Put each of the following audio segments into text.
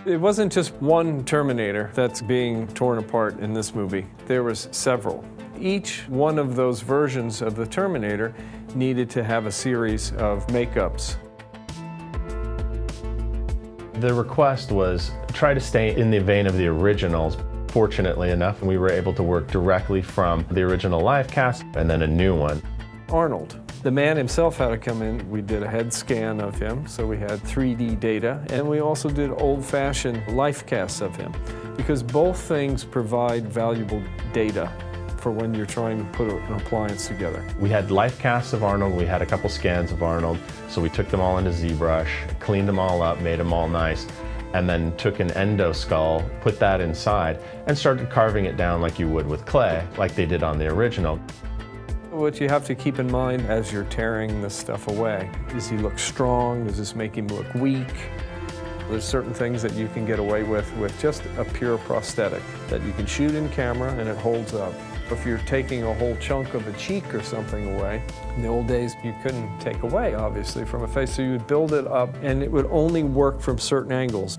It wasn't just one Terminator that's being torn apart in this movie. There was several. Each one of those versions of the Terminator needed to have a series of makeups. The request was try to stay in the vein of the originals. Fortunately enough, we were able to work directly from the original live cast and then a new one. Arnold, the man himself, had to come in. We did a head scan of him, so we had 3D data, and we also did old-fashioned life casts of him, because both things provide valuable data for when you're trying to put an appliance together. We had life casts of Arnold, we had a couple scans of Arnold, so we took them all into ZBrush, cleaned them all up, made them all nice, and then took an endo skull, put that inside, and started carving it down like you would with clay, like they did on the original. What you have to keep in mind as you're tearing this stuff away, does he look strong? Does this make him look weak? There's certain things that you can get away with just a pure prosthetic that you can shoot in camera and it holds up. If you're taking a whole chunk of a cheek or something away, in the old days you couldn't take away, obviously, from a face, so you would build it up and it would only work from certain angles.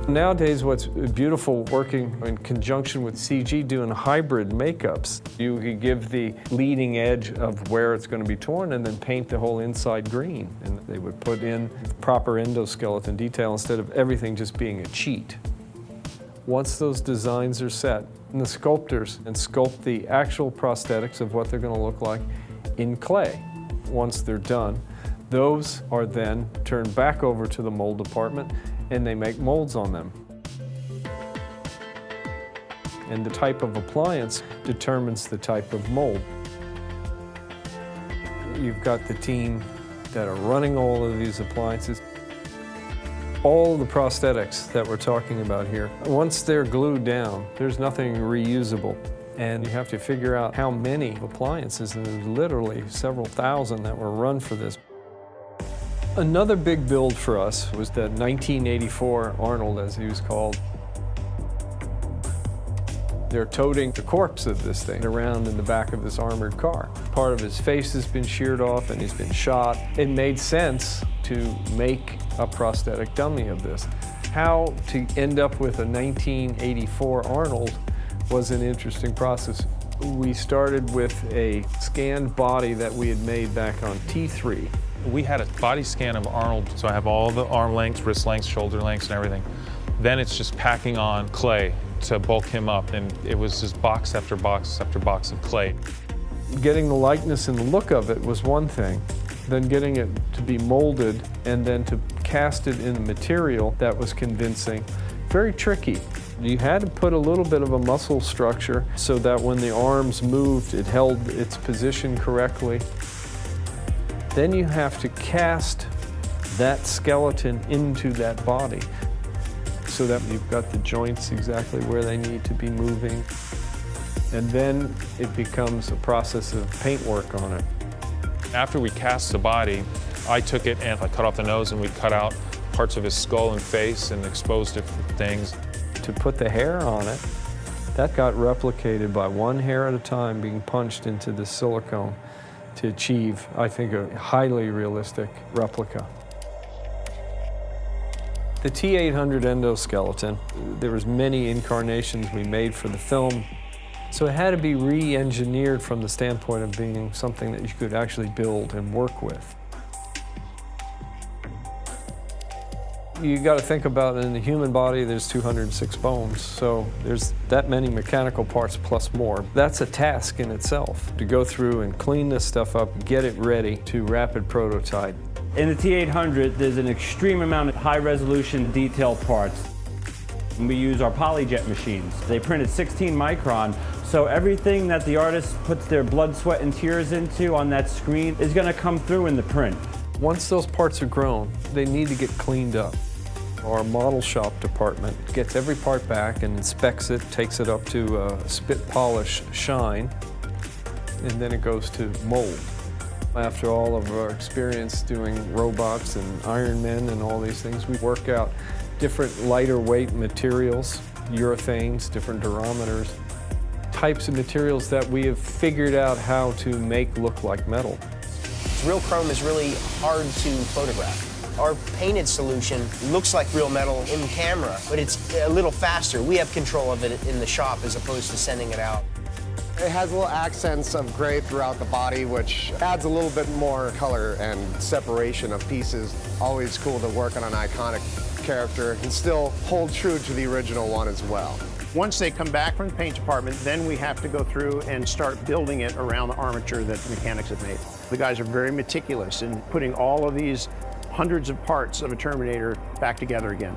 Nowadays, what's beautiful working in conjunction with CG, doing hybrid makeups, you could give the leading edge of where it's going to be torn and then paint the whole inside green. And they would put in proper endoskeleton detail instead of everything just being a cheat. Once those designs are set, and the sculptors and sculpt the actual prosthetics of what they're going to look like in clay. Once they're done, those are then turned back over to the mold department and they make molds on them. And the type of appliance determines the type of mold. You've got the team that are running all of these appliances. All the prosthetics that we're talking about here, once they're glued down, there's nothing reusable. And you have to figure out how many appliances, and there's literally several thousand that were run for this. Another big build for us was the 1984 Arnold, as he was called. They're toting the corpse of this thing around in the back of this armored car. Part of his face has been sheared off and he's been shot. It made sense to make a prosthetic dummy of this. How to end up with a 1984 Arnold was an interesting process. We started with a scanned body that we had made back on T3. We had a body scan of Arnold, so I have all the arm lengths, wrist lengths, shoulder lengths, and everything. Then it's just packing on clay to bulk him up, and it was just box after box after box of clay. Getting the likeness and the look of it was one thing. Then getting it to be molded and then to cast it in a material that was convincing. Very tricky. You had to put a little bit of a muscle structure so that when the arms moved, it held its position correctly. Then you have to cast that skeleton into that body so that you've got the joints exactly where they need to be moving. And then it becomes a process of paintwork on it. After we cast the body, I took it and I cut off the nose and we cut out parts of his skull and face and exposed different things. To put the hair on it, that got replicated by one hair at a time being punched into the silicone to achieve, I think, a highly realistic replica. The T-800 endoskeleton, there was many incarnations we made for the film, so it had to be re-engineered from the standpoint of being something that you could actually build and work with. You got to think about in the human body, there's 206 bones, so there's that many mechanical parts plus more. That's a task in itself, to go through and clean this stuff up, get it ready to rapid prototype. In the T-800, there's an extreme amount of high-resolution detail parts. We use our PolyJet machines. They print at 16 micron, so everything that the artist puts their blood, sweat, and tears into on that screen is going to come through in the print. Once those parts are grown, they need to get cleaned up. Our model shop department gets every part back and inspects it, takes it up to a spit polish shine, and then it goes to mold. After all of our experience doing robots and Iron Men and all these things, we work out different lighter weight materials, urethanes, different durometers, types of materials that we have figured out how to make look like metal. Real chrome is really hard to photograph. Our painted solution looks like real metal in camera, but it's a little faster. We have control of it in the shop as opposed to sending it out. It has little accents of gray throughout the body, which adds a little bit more color and separation of pieces. Always cool to work on an iconic character and still hold true to the original one as well. Once they come back from the paint department, then we have to go through and start building it around the armature that the mechanics have made. The guys are very meticulous in putting all of these hundreds of parts of a Terminator back together again.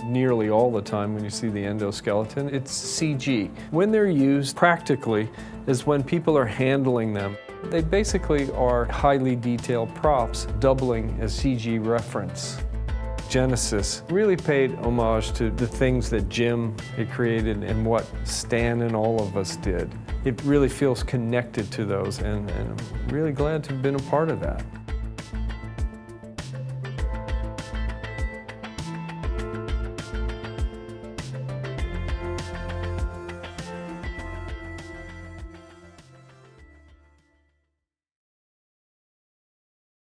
Nearly all the time when you see the endoskeleton, it's CG. When they're used practically is when people are handling them. They basically are highly detailed props, doubling as CG reference. Genesis really paid homage to the things that Jim had created and what Stan and all of us did. It really feels connected to those, and I'm really glad to have been a part of that.